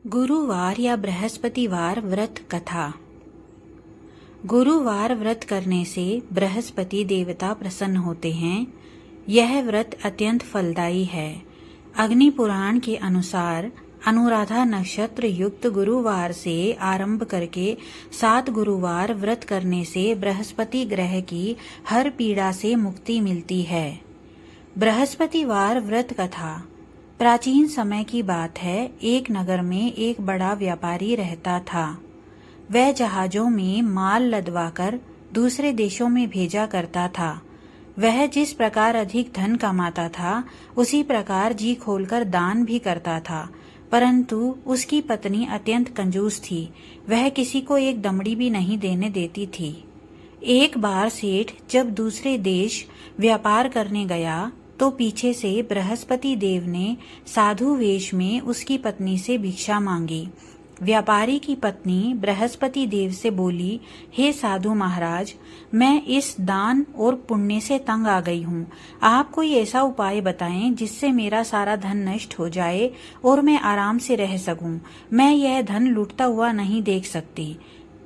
गुरुवार या बृहस्पतिवार व्रत कथा। गुरुवार व्रत करने से बृहस्पति देवता प्रसन्न होते हैं। यह व्रत अत्यंत फलदायी है। अग्नि पुराण के अनुसार अनुराधा नक्षत्र युक्त गुरुवार से आरंभ करके 7 गुरुवार व्रत करने से बृहस्पति ग्रह की हर पीड़ा से मुक्ति मिलती है। बृहस्पतिवार व्रत कथा। प्राचीन समय की बात है। एक नगर में एक बड़ा व्यापारी रहता था। वह जहाजों में माल लदवाकर दूसरे देशों में भेजा करता था। वह जिस प्रकार अधिक धन कमाता था उसी प्रकार जी खोलकर दान भी करता था, परंतु उसकी पत्नी अत्यंत कंजूस थी। वह किसी को एक दमड़ी भी नहीं देने देती थी। एक बार सेठ जब दूसरे देश व्यापार करने गया तो पीछे से बृहस्पति देव ने साधु वेश में उसकी पत्नी से भिक्षा मांगी। व्यापारी की पत्नी बृहस्पति देव से बोली, हे साधु महाराज, मैं इस दान और पुण्य से तंग आ गई हूँ। आप कोई ऐसा उपाय बताएं जिससे मेरा सारा धन नष्ट हो जाए और मैं आराम से रह सकूं। मैं यह धन लूटता हुआ नहीं देख सकती।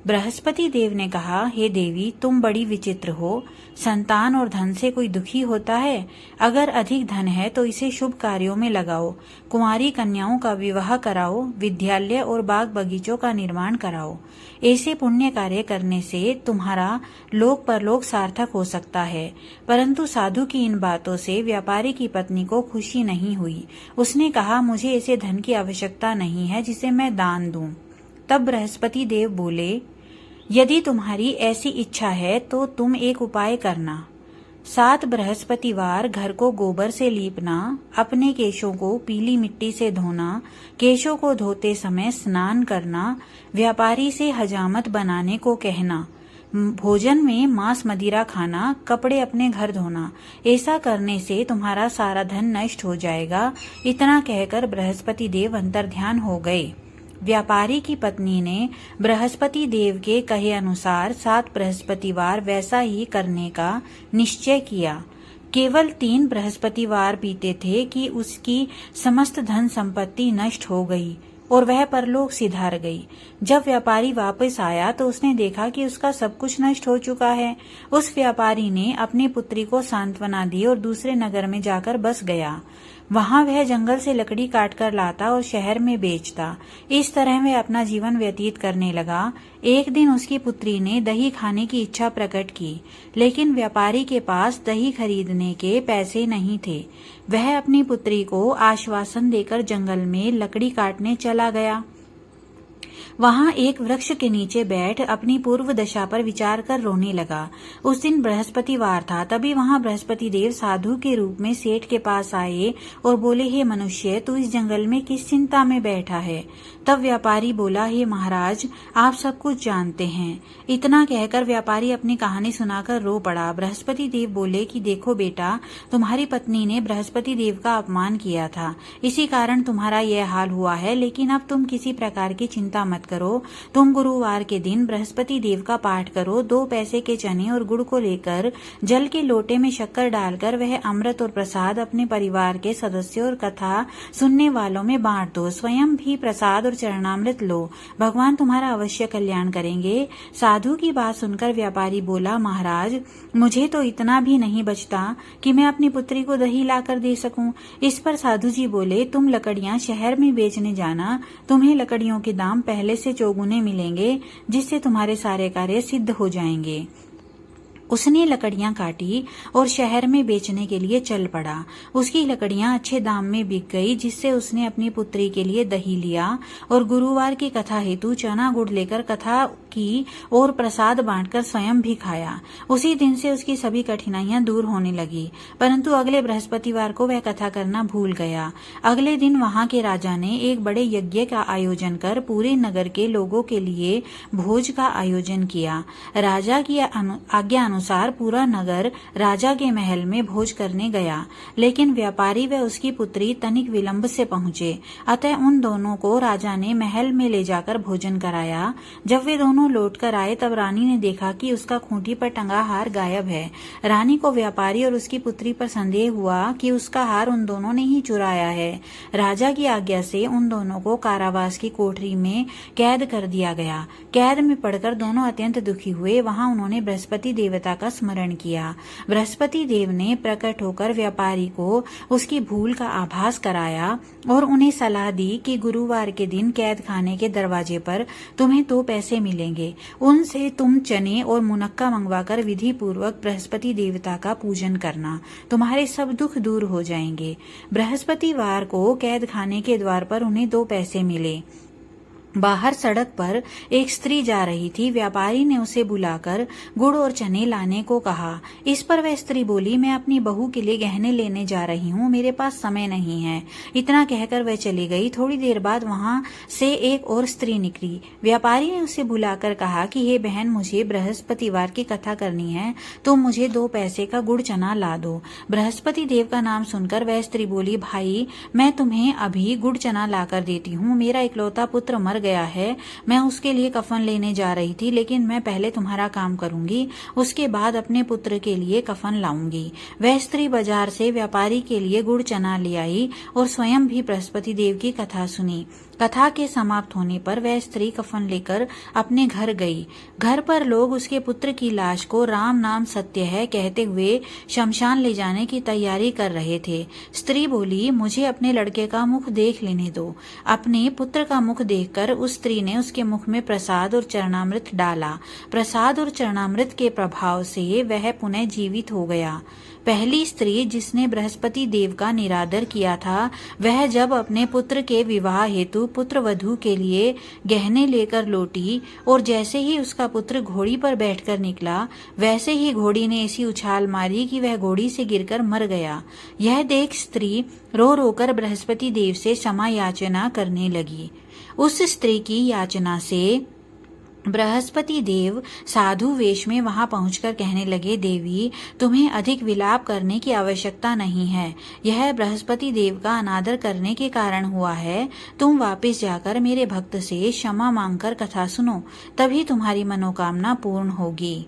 बृहस्पति देव ने कहा, हे देवी, तुम बड़ी विचित्र हो। संतान और धन से कोई दुखी होता है? अगर अधिक धन है तो इसे शुभ कार्यों में लगाओ। कुंवारी कन्याओं का विवाह कराओ, विद्यालय और बाग बगीचों का निर्माण कराओ। ऐसे पुण्य कार्य करने से तुम्हारा लोक परलोक सार्थक हो सकता है। परंतु साधु की इन बातों से व्यापारी की पत्नी को खुशी नहीं हुई। उसने कहा, मुझे ऐसे धन की आवश्यकता नहीं है जिसे मैं दान दूं। तब बृहस्पति देव बोले, यदि तुम्हारी ऐसी इच्छा है तो तुम एक उपाय करना। 7 बृहस्पतिवार घर को गोबर से लीपना, अपने केशों को पीली मिट्टी से धोना, केशों को धोते समय स्नान करना, व्यापारी से हजामत बनाने को कहना, भोजन में मांस मदिरा खाना, कपड़े अपने घर धोना। ऐसा करने से तुम्हारा सारा धन नष्ट हो जाएगा। इतना कहकर बृहस्पति देव अंतर्ध्यान हो गए। व्यापारी की पत्नी ने बृहस्पति देव के कहे अनुसार 7 बृहस्पतिवार वैसा ही करने का निश्चय किया। केवल 3 बृहस्पतिवार बीते थे कि उसकी समस्त धन संपत्ति नष्ट हो गई और वह परलोक सिधार गई। जब व्यापारी वापस आया तो उसने देखा कि उसका सब कुछ नष्ट हो चुका है। उस व्यापारी ने अपनी पुत्री को सांत्वना दी और दूसरे नगर में जाकर बस गया। वहां वह जंगल से लकड़ी काटकर लाता और शहर में बेचता। इस तरह वह अपना जीवन व्यतीत करने लगा। एक दिन उसकी पुत्री ने दही खाने की इच्छा प्रकट की, लेकिन व्यापारी के पास दही खरीदने के पैसे नहीं थे। वह अपनी पुत्री को आश्वासन देकर जंगल में लकड़ी काटने चला गया। वहां एक वृक्ष के नीचे बैठ अपनी पूर्व दशा पर विचार कर रोने लगा। उस दिन बृहस्पतिवार था। तभी वहां बृहस्पति देव साधु के रूप में सेठ के पास आए और बोले, हे मनुष्य, तू इस जंगल में किस चिंता में बैठा है? तब व्यापारी बोला, हे महाराज, आप सब कुछ जानते हैं। इतना कहकर व्यापारी अपनी कहानी सुनाकर रो पड़ा। बृहस्पति देव बोले कि देखो बेटा, तुम्हारी पत्नी ने बृहस्पति देव का अपमान किया था, इसी कारण तुम्हारा यह हाल हुआ है। लेकिन अब तुम किसी प्रकार की चिंता मत करो। तुम गुरुवार के दिन बृहस्पति देव का पाठ करो। 2 पैसे के चने और गुड़ को लेकर जल के लोटे में शक्कर डालकर वह अमृत और प्रसाद अपने परिवार के सदस्यों और कथा सुनने वालों में बांट दो। स्वयं भी प्रसाद और चरणामृत लो। भगवान तुम्हारा अवश्य कल्याण करेंगे। साधु की बात सुनकर व्यापारी बोला, महाराज, मुझे तो इतना भी नहीं बचता कि मैं अपनी पुत्री को दही लाकर दे सकूं। इस पर साधु जी बोले, तुम लकड़ियां शहर में बेचने जाना। तुम्हें लकड़ियों के दाम पहले से चौगुने मिलेंगे, जिससे तुम्हारे सारे कार्य सिद्ध हो जाएंगे। उसने लकड़ियां काटी और शहर में बेचने के लिए चल पड़ा। उसकी लकड़ियां अच्छे दाम में बिक गई, जिससे उसने अपनी पुत्री के लिए दही लिया और गुरुवार की कथा हेतु चना गुड़ लेकर कथा की और प्रसाद बांटकर स्वयं भी खाया। उसी दिन से उसकी सभी कठिनाइयां दूर होने लगी। परंतु अगले बृहस्पतिवार को वह कथा करना भूल गया। अगले दिन वहां के राजा ने एक बड़े यज्ञ का आयोजन कर पूरे नगर के लोगों के लिए भोज का आयोजन किया। राजा की आज्ञा अनुसार पूरा नगर राजा के महल में भोज करने गया, लेकिन व्यापारी व उसकी पुत्री तनिक विलंब से पहुंचे। अतः उन दोनों को राजा ने महल में ले जाकर भोजन कराया। जब वे दोनों दोनों लौटकर आए तब रानी ने देखा कि उसका खूंटी पर टंगा हार गायब है। रानी को व्यापारी और उसकी पुत्री पर संदेह हुआ कि उसका हार उन दोनों ने ही चुराया है। राजा की आज्ञा से उन दोनों को कारावास की कोठरी में कैद कर दिया गया। कैद में पड़कर दोनों अत्यंत दुखी हुए। वहां उन्होंने बृहस्पति देवता का स्मरण किया। बृहस्पति देव ने प्रकट होकर व्यापारी को उसकी भूल का आभास कराया और उन्हें सलाह दी कि गुरुवार के दिन कैद खाने के दरवाजे पर तुम्हें 2 पैसे मिलेंगे। उनसे तुम चने और मुनक्का मंगवाकर विधि पूर्वक बृहस्पति देवता का पूजन करना। तुम्हारे सब दुख दूर हो जाएंगे। बृहस्पतिवार को कैद खाने के द्वार पर उन्हें 2 पैसे मिले। बाहर सड़क पर एक स्त्री जा रही थी। व्यापारी ने उसे बुलाकर गुड़ और चने लाने को कहा। इस पर वह स्त्री बोली, मैं अपनी बहू के लिए गहने लेने जा रही हूँ, मेरे पास समय नहीं है। इतना कहकर वह चली गई। थोड़ी देर बाद वहां से एक और स्त्री निकली। व्यापारी ने उसे बुलाकर कहा कि हे बहन, मुझे बृहस्पतिवार की कथा करनी है, तो मुझे 2 पैसे का गुड़ चना ला दो। बृहस्पति देव का नाम सुनकर वह स्त्री बोली, भाई मैं तुम्हें अभी गुड़ चना लाकर देती हूँ। मेरा इकलौता पुत्र मर गया है। मैं उसके लिए कफन लेने जा रही थी, लेकिन मैं पहले तुम्हारा काम करूंगी, उसके बाद अपने पुत्र के लिए कफन लाऊंगी। वह स्त्री बाजार से व्यापारी के लिए गुड़ चना ले आई और स्वयं भी बृहस्पति देव की कथा सुनी। कथा के समाप्त होने पर वह स्त्री कफन लेकर अपने घर गई। घर पर लोग उसके पुत्र की लाश को राम नाम सत्य है कहते हुए शमशान ले जाने की तैयारी कर रहे थे। स्त्री बोली, मुझे अपने लड़के का मुख देख लेने दो। अपने पुत्र का मुख देखकर उस स्त्री ने उसके मुख में प्रसाद और चरणामृत डाला। प्रसाद और चरणामृत के प्रभाव से वह पुनः जीवित हो गया। पहली स्त्री जिसने बृहस्पति देव का निरादर किया था, वह जब अपने पुत्र के विवाह हेतु पुत्र वधू के लिए गहने लेकर लौटी और जैसे ही उसका पुत्र घोड़ी पर बैठकर निकला, वैसे ही घोड़ी ने ऐसी उछाल मारी कि वह घोड़ी से गिरकर मर गया। यह देख स्त्री रो रोकर बृहस्पति देव से क्षमा याचना करने लगी। उस स्त्री की याचना से बृहस्पति देव साधु वेश में वहां पहुंचकर कहने लगे, देवी तुम्हें अधिक विलाप करने की आवश्यकता नहीं है। यह बृहस्पति देव का अनादर करने के कारण हुआ है। तुम वापस जाकर मेरे भक्त से क्षमा मांगकर कथा सुनो, तभी तुम्हारी मनोकामना पूर्ण होगी।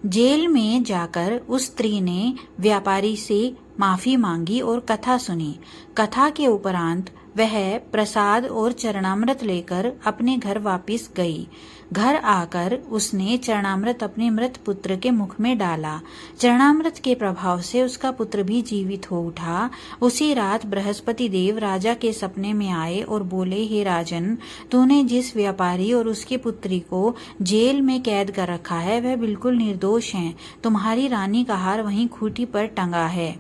जेल में जाकर उस स्त्री ने व्यापारी से माफी मांगी और कथा सुनी। कथा के उपरांत वह प्रसाद और चरणामृत लेकर अपने घर वापस गई। घर आकर उसने चरणामृत अपने मृत पुत्र के मुख में डाला। चरणामृत के प्रभाव से उसका पुत्र भी जीवित हो उठा। उसी रात बृहस्पति देव राजा के सपने में आए और बोले, हे राजन, तूने जिस व्यापारी और उसकी पुत्री को जेल में कैद कर रखा है वह बिल्कुल निर्दोष हैं। तुम्हारी रानी का हार वहीं खूंटी पर टंगा है।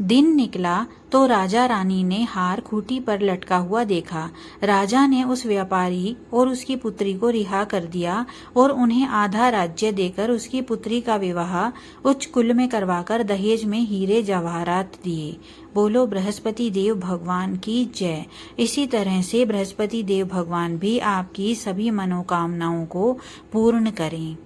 दिन निकला तो राजा रानी ने हार खूंटी पर लटका हुआ देखा। राजा ने उस व्यापारी और उसकी पुत्री को रिहा कर दिया और उन्हें आधा राज्य देकर उसकी पुत्री का विवाह उच्च कुल में करवाकर दहेज में हीरे जवाहरात दिए। बोलो बृहस्पति देव भगवान की जय। इसी तरह से बृहस्पति देव भगवान भी आपकी सभी मनोकामनाओं को पूर्ण करें।